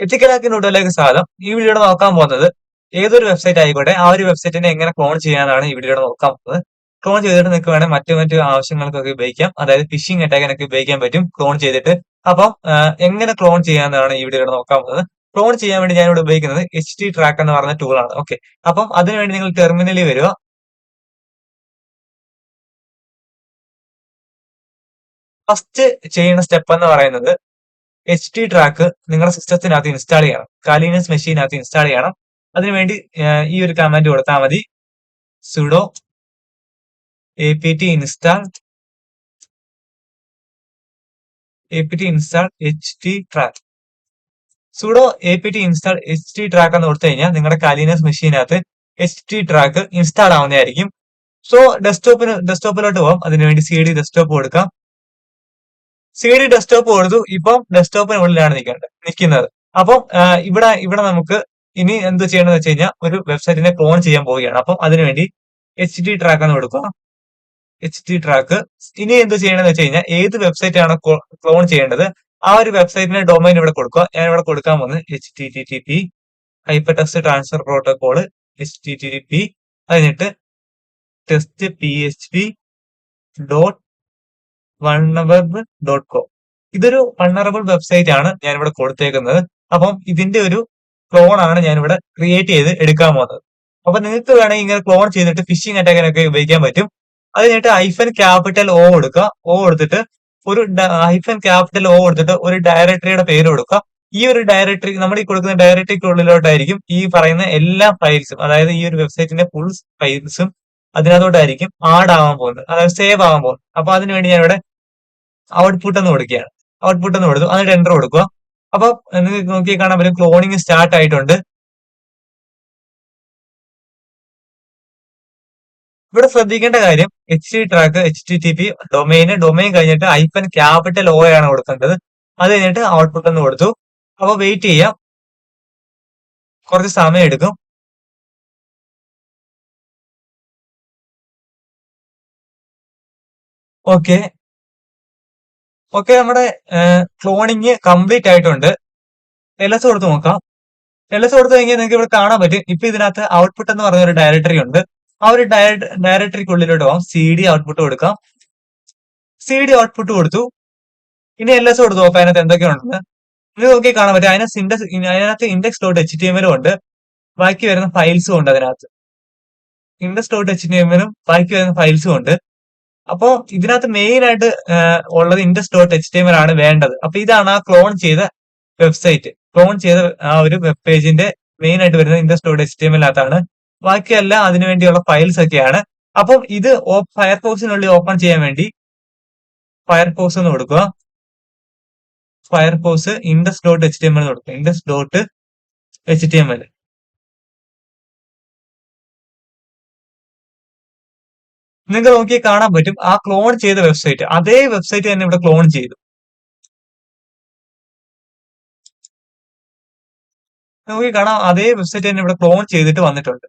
എത്തിക്കൽ hacking ട്യൂട്ടോറിയലിലേക്ക് സ്വാഗതം. ഈ വീഡിയോയിൽ നോക്കാൻ പോകുന്നത് ഏതൊരു വെബ്സൈറ്റ് ആയിക്കോട്ടെ ആ ഒരു വെബ്സൈറ്റിനെ എങ്ങനെ ക്ലോൺ ചെയ്യാനാണ് ഈ വീഡിയോയിൽ നോക്കാൻ പോകുന്നത്. ക്ലോൺ ചെയ്തിട്ട് നിങ്ങൾക്ക് വേണേൽ മറ്റു ആവശ്യങ്ങൾക്കൊക്കെ ഉപയോഗിക്കാം. അതായത് ഫിഷിംഗ് അറ്റാക്കിനൊക്കെ ഉപയോഗിക്കാൻ പറ്റും ക്ലോൺ ചെയ്തിട്ട്. അപ്പം എങ്ങനെ ക്ലോൺ ചെയ്യാമെന്നാണ് ഈ വീഡിയോയിൽ നോക്കാൻ പോകുന്നത്. ക്ലോൺ ചെയ്യാൻ വേണ്ടി ഞാൻ ഇവിടെ ഉപയോഗിക്കുന്നത് HT ട്രാക്ക് എന്ന് പറഞ്ഞ ടൂളാണ്. ഓക്കെ, അപ്പം അതിനുവേണ്ടി നിങ്ങൾ ടെർമിനലിൽ വരിക. ഫസ്റ്റ് ചെയ്യുന്ന സ്റ്റെപ്പ് എന്ന് പറയുന്നത് HT ട്രാക്ക് നിങ്ങളുടെ സിസ്റ്റത്തിനകത്ത് ഇൻസ്റ്റാൾ ചെയ്യണം. കാലിനസ് മെഷീനകത്ത് ഇൻസ്റ്റാൾ ചെയ്യണം. അതിനുവേണ്ടി ഈ ഒരു കമാൻഡ് കൊടുത്താൽ മതി. sudo apt install httrack. sudo apt install httrack എന്ന് കൊടുത്തു കഴിഞ്ഞാൽ നിങ്ങളുടെ കാലിനസ് മെഷീനകത്ത് HT ട്രാക്ക് ഇൻസ്റ്റാൾ ആവുന്നതായിരിക്കും. സോ ഡെസ്ക്ടോപ്പിലോട്ട് പോകാം. അതിനുവേണ്ടി CD ഡെസ്ക്ടോപ്പ് കൊടുക്കാം. CD ഡെസ്ക്ടോപ്പ് കൊടുത്തു. ഇപ്പം ഡെസ്ക്ടോപ്പിനുള്ളിലാണ് നിൽക്കുന്നത്. അപ്പം ഇവിടെ നമുക്ക് ഇനി എന്ത് ചെയ്യണമെന്ന് വെച്ച് കഴിഞ്ഞാൽ ഒരു വെബ്സൈറ്റിനെ ക്ലോൺ ചെയ്യാൻ പോവുകയാണ്. അപ്പം അതിനുവേണ്ടി HT ട്രാക്ക് എന്ന് കൊടുക്കുക. HT track. ഇനി എന്ത് ചെയ്യണമെന്ന് വെച്ച് കഴിഞ്ഞാൽ ഏത് വെബ്സൈറ്റ് ആണ് ക്ലോൺ ചെയ്യേണ്ടത് ആ ഒരു വെബ്സൈറ്റിന്റെ ഡൊമൈൻ ഇവിടെ കൊടുക്കുക. ഞാൻ ഇവിടെ കൊടുക്കാൻ പോകുന്നത് HTTP hypertext transfer protocol HTTP കഴിഞ്ഞിട്ട് ടെസ്റ്റ് PHP .oneweb.com. ഇതൊരു വൾനറബിൾ വെബ്സൈറ്റ് ആണ് ഞാൻ ഇവിടെ കൊടുത്തേക്കുന്നത്. അപ്പം ഇതിന്റെ ഒരു ക്ലോൺ ആണ് ഞാൻ ഇവിടെ ക്രിയേറ്റ് ചെയ്ത് എടുക്കാൻ പോകുന്നത്. അപ്പൊ നിങ്ങൾക്ക് വേണമെങ്കിൽ ഇങ്ങനെ ക്ലോൺ ചെയ്തിട്ട് ഫിഷിംഗ് അറ്റാക്കിനൊക്കെ ഉപയോഗിക്കാൻ പറ്റും. അത് കഴിഞ്ഞിട്ട് -O കൊടുക്കുക. O കൊടുത്തിട്ട് ഒരു -O കൊടുത്തിട്ട് ഒരു ഡയറക്ടറിയുടെ പേര് കൊടുക്കുക. ഈ ഒരു ഡയറക്ടറി നമ്മൾ ഈ കൊടുക്കുന്ന ഡയറക്ടറിക്കുള്ളിലോട്ടായിരിക്കും ഈ പറയുന്ന എല്ലാ ഫയൽസും, അതായത് ഈ ഒരു വെബ്സൈറ്റിന്റെ ഫുൾ ഫയൽസും അതിനകത്തോട്ടായിരിക്കും ആഡ് ആവാൻ പോകുന്നത്, അതായത് സേവ് ആവാൻ പോകുന്നത്. അപ്പൊ അതിനുവേണ്ടി ഞാൻ ഇവിടെ ഔട്ട്പുട്ട് എന്ന് കൊടുക്കുകയാണ്. ഔട്ട്പുട്ട് എന്ന് കൊടുത്തു. എന്നിട്ട് എന്റർ കൊടുക്കുക. അപ്പൊ നിങ്ങൾക്ക് നോക്കി കാണാൻ പറ്റും ക്ലോണിങ് സ്റ്റാർട്ട് ആയിട്ടുണ്ട്. ഇവിടെ ശ്രദ്ധിക്കേണ്ട കാര്യം HT ട്രാക്ക് HTTP ഡൊമൈൻ കഴിഞ്ഞിട്ട് -O ആണ് കൊടുക്കേണ്ടത്. അത് കഴിഞ്ഞിട്ട് ഔട്ട്പുട്ട് എന്ന് കൊടുത്തു. അപ്പൊ വെയിറ്റ് ചെയ്യാം, കുറച്ച് സമയം എടുക്കും. ഓക്കെ, നമ്മുടെ ക്ലോണിങ് കംപ്ലീറ്റ് ആയിട്ടുണ്ട്. LS കൊടുത്ത് നോക്കാം. LS കൊടുത്തു കഴിഞ്ഞാൽ നിങ്ങൾക്ക് ഇവിടെ കാണാൻ പറ്റും. ഇപ്പൊ ഇതിനകത്ത് ഔട്ട്പുട്ട് എന്ന് പറഞ്ഞ ഒരു ഡയറക്ടറി ഉണ്ട്. ആ ഒരു ഡയറക്ടറിക്കുള്ളിലോട്ട് പോകാം. CD ഔട്ട്പുട്ട് കൊടുക്കാം. CD ഔട്ട്പുട്ട് കൊടുത്തു. ഇനി LS കൊടുത്തു നോക്കാം അതിനകത്ത് എന്തൊക്കെയുണ്ടെന്ന്. ഇത് നോക്കി കാണാൻ പറ്റും. അതിനകത്ത് index.html ഉണ്ട്. ബാക്കി വരുന്ന ഫയൽസും ഉണ്ട്. അതിനകത്ത് index.html ബാക്കി വരുന്ന ഫയൽസും ഉണ്ട്. അപ്പോ ഇതിനകത്ത് മെയിൻ ആയിട്ട് ഉള്ളത് index.html ആണ് വേണ്ടത്. അപ്പൊ ഇതാണ് ആ ക്ലോൺ ചെയ്ത വെബ്സൈറ്റ്. ക്ലോൺ ചെയ്ത ആ ഒരു വെബ് പേജിന്റെ മെയിൻ ആയിട്ട് വരുന്നത് index.html അകത്താണ്. ബാക്കിയെല്ലാം അതിനുവേണ്ടിയുള്ള ഫയൽസ് ഒക്കെയാണ്. അപ്പം ഇത് ഫയർഫോക്സിനുള്ളിൽ ഓപ്പൺ ചെയ്യാൻ വേണ്ടി ഫയർഫോക്സ് എന്ന് കൊടുക്കുക. ഫയർഫോക്സ് index.html എന്ന് കൊടുക്കുക. index.html. നിങ്ങൾക്ക് നോക്കി കാണാൻ പറ്റും ആ ക്ലോൺ ചെയ്ത വെബ്സൈറ്റ്, അതേ വെബ്സൈറ്റ് തന്നെ ഇവിടെ ക്ലോൺ ചെയ്തു. നോക്കി കാണാം അതേ വെബ്സൈറ്റ് തന്നെ ഇവിടെ ക്ലോൺ ചെയ്തിട്ട് വന്നിട്ടുണ്ട്.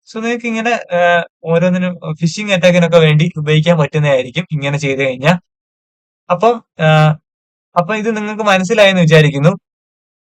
സോ നിങ്ങൾക്ക് ഇങ്ങനെ ഓരോന്നിനും ഫിഷിംഗ് അറ്റാക്കിനൊക്കെ വേണ്ടി ഉപയോഗിക്കാൻ പറ്റുന്നതായിരിക്കും ഇങ്ങനെ ചെയ്തു കഴിഞ്ഞാൽ. അപ്പം ഇത് നിങ്ങൾക്ക് മനസ്സിലായെന്ന് വിചാരിക്കുന്നു.